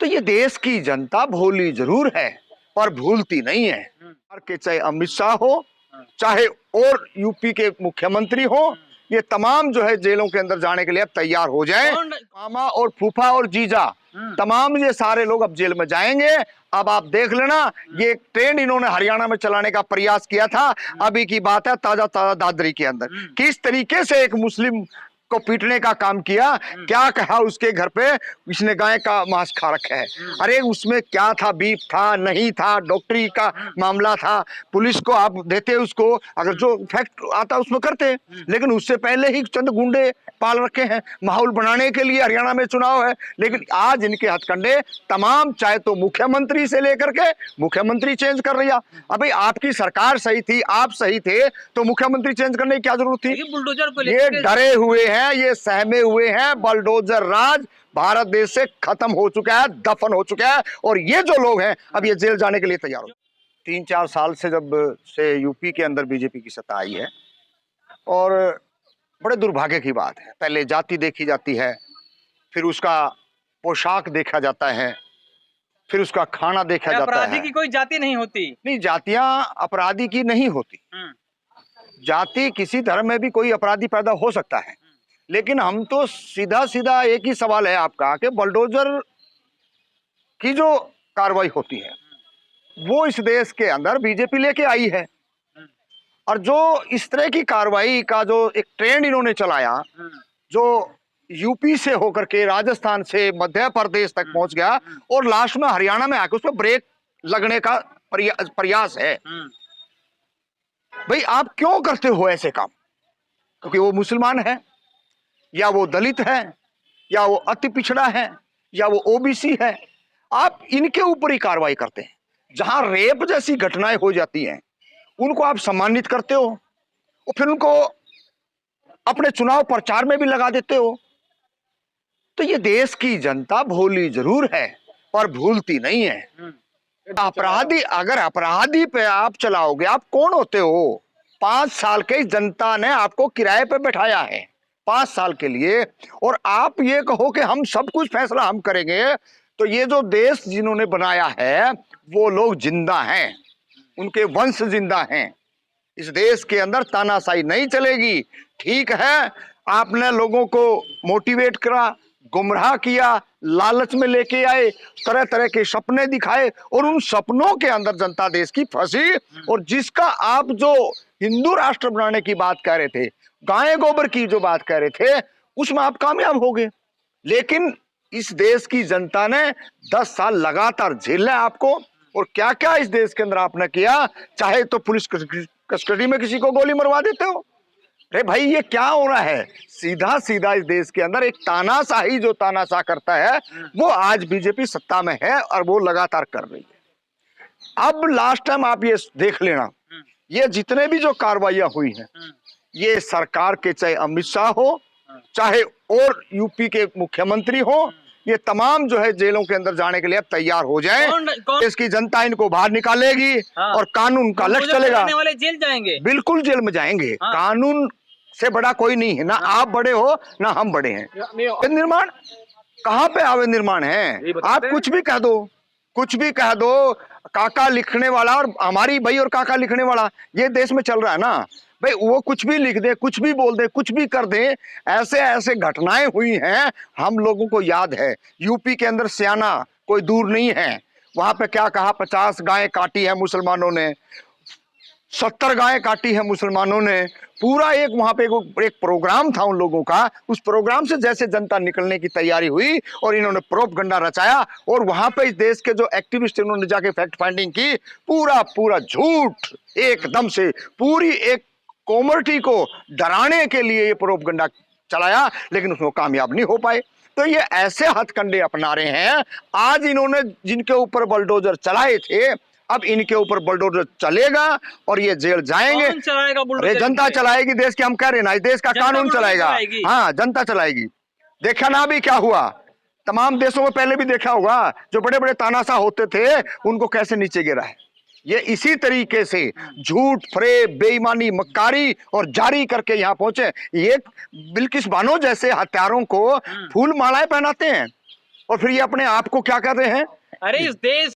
तो ये देश की जनता भोली जरूर है पर भूलती नहीं है। के चाहे अमित शाह हो, चाहे और यूपी के मुख्यमंत्री हो, ये तमाम जो है जेलों के अंदर जाने के लिए अब तैयार हो जाएं। मामा और फूफा और जीजा तमाम ये सारे लोग अब जेल में जाएंगे। अब आप देख लेना, ये ट्रेन इन्होंने हरियाणा में चलाने का प्रयास किया था। अभी की बात है, ताजा ताजा दादरी के अंदर किस तरीके से एक मुस्लिम को पीटने का काम किया। क्या कहा उसके घर पे, इसने गाय का मांस खा रखा है। अरे उसमें क्या था, बीफ था नहीं था, डॉक्टरी का मामला था। पुलिस को आप देते उसको, अगर जो फैक्ट आता उसमें करते, लेकिन उससे पहले ही चंद गुंडे पाल रखे हैं माहौल बनाने के लिए। हरियाणा में चुनाव है, लेकिन आज इनके हथकंडे तमाम, चाहे तो मुख्यमंत्री से लेकर के मुख्यमंत्री चेंज कर रही है। अभी आपकी सरकार सही थी, आप सही थे, तो मुख्यमंत्री चेंज करने की क्या जरूरत थी। बुलडोजर को ये डरे हुए हैं, ये सहमे हुए हैं। बलडोजर राज भारत देश से खत्म हो चुका है, दफन हो चुका है, और ये जो लोग हैं अब ये जेल जाने के लिए तैयार हो। 3-4 साल से जब से यूपी के अंदर बीजेपी की सत्ता आई है, और बड़े दुर्भाग्य की बात है, पहले जाति देखी जाती है, फिर उसका पोशाक देखा जाता है, फिर उसका खाना देखा जाता है। अपराधी की कोई जाति नहीं होती। नहीं, जातियां अपराधी की नहीं होती। जाति, किसी धर्म में भी कोई अपराधी पैदा हो सकता है, लेकिन हम तो सीधा सीधा एक ही सवाल है आपका कि बलडोजर की जो कार्रवाई होती है वो इस देश के अंदर बीजेपी लेके आई है, और जो इस तरह की कार्रवाई का जो एक ट्रेंड इन्होंने चलाया, जो यूपी से होकर के राजस्थान से मध्य प्रदेश तक पहुंच गया और लास्ट में हरियाणा में आकर उसमें ब्रेक लगने का प्रयास है। भाई आप क्यों करते हो ऐसे काम? क्योंकि वो मुसलमान है, या वो दलित है, या वो अति पिछड़ा है, या वो ओबीसी है। आप इनके ऊपर ही कार्रवाई करते हैं। जहां रेप जैसी घटनाएं हो जाती हैं उनको आप सम्मानित करते हो, और फिर उनको अपने चुनाव प्रचार में भी लगा देते हो। तो ये देश की जनता भोली जरूर है पर भूलती नहीं है। अपराधी, अगर अपराधी पे आप चलाओगे, आप कौन होते हो? 5 साल के जनता ने आपको किराए पे बैठाया है 5 साल के लिए, और आप ये कहो कि हम सब कुछ फैसला हम करेंगे। तो ये जो देश जिन्होंने बनाया है वो लोग जिंदा हैं, उनके वंश जिंदा हैं। इस देश के अंदर तानाशाही नहीं चलेगी। ठीक है, आपने लोगों को मोटिवेट करा, गुमराह किया, लालच में लेके आए, तरह तरह के सपने दिखाए, और उन सपनों के अंदर जनता देश की फंसी। और जिसका आप जो हिंदू राष्ट्र बनाने की बात कह रहे थे, गाय गोबर की जो बात कह रहे थे, उसमें आप कामयाब हो गए। लेकिन इस देश की जनता ने 10 साल लगातार झेला आपको, और क्या क्या इस देश के अंदर आपने किया। चाहे तो पुलिस कस्टडी में किसी को गोली मरवा देते हो। अरे भाई ये क्या हो रहा है? सीधा सीधा इस देश के अंदर एक तानाशाही जो तानाशाह करता है वो आज बीजेपी सत्ता में है, और वो लगातार कर रही है। अब लास्ट टाइम आप ये देख लेना, ये जितने भी जो कार्रवाइयां हुई हैं, ये सरकार के चाहे अमित शाह हो, चाहे और यूपी के मुख्यमंत्री हो, ये तमाम जो है जेलों के अंदर जाने के लिए अब तैयार हो जाएं। इसकी जनता इनको बाहर निकालेगी, और कानून का लक्ष्य चलेगा। वाले जेल जाएंगे, बिल्कुल जेल में जाएंगे। कानून से बड़ा कोई नहीं है, ना आप बड़े हो ना हम बड़े हैं। अवैध निर्माण कहाँ पे अवैध निर्माण है? आप कुछ भी कह दो, कुछ भी कह दो। काका लिखने वाला और हमारी भाई और काका लिखने वाला ये देश में चल रहा है ना भाई। वो कुछ भी लिख दे, कुछ भी बोल दे, कुछ भी कर दे। ऐसे ऐसे घटनाएं हुई हैं, हम लोगों को याद है। यूपी के अंदर सियाना कोई दूर नहीं है, वहां पे क्या कहा, 50 गायें काटी है मुसलमानों ने, 70 गायें काटी है मुसलमानों ने। पूरा एक वहां पे एक प्रोग्राम था उन लोगों का। उस प्रोग्राम से जैसे जनता निकलने की तैयारी हुई, और इन्होंने प्रोपगंडा रचाया, और वहां पे इस देश के जो एक्टिविस्ट उन्होंने जाके फैक्ट फाइंडिंग की। पूरा पूरा झूठ एकदम से, पूरी एक कम्युनिटी को डराने के लिए ये प्रोपगंडा चलाया, लेकिन उसमें कामयाब नहीं हो पाए। तो ये ऐसे हथकंडे अपना रहे हैं। आज इन्होंने जिनके ऊपर बुलडोजर चलाए थे, अब इनके ऊपर बुलडोजर चलेगा और ये जेल जाएंगे। कौन चलाएगा बुलडोजर? अरे जनता चलाएगी देश की, हम कह रहे ना, इस देश का कानून चलाएगा। हाँ, जनता चलाएगी। देखा ना अभी क्या हुआ, तमाम देशों में पहले भी देखा होगा, जो बड़े बड़े तानाशाह होते थे उनको कैसे नीचे गिरा है। ये इसी तरीके से झूठ, फरेब, बेईमानी, मक्कारी और जारी करके यहाँ पहुंचे। ये बिल्किस बानो जैसे हत्यारों को फूल मालाएं पहनाते हैं। और फिर ये अपने आप को क्या कर रहे हैं अरे इस देश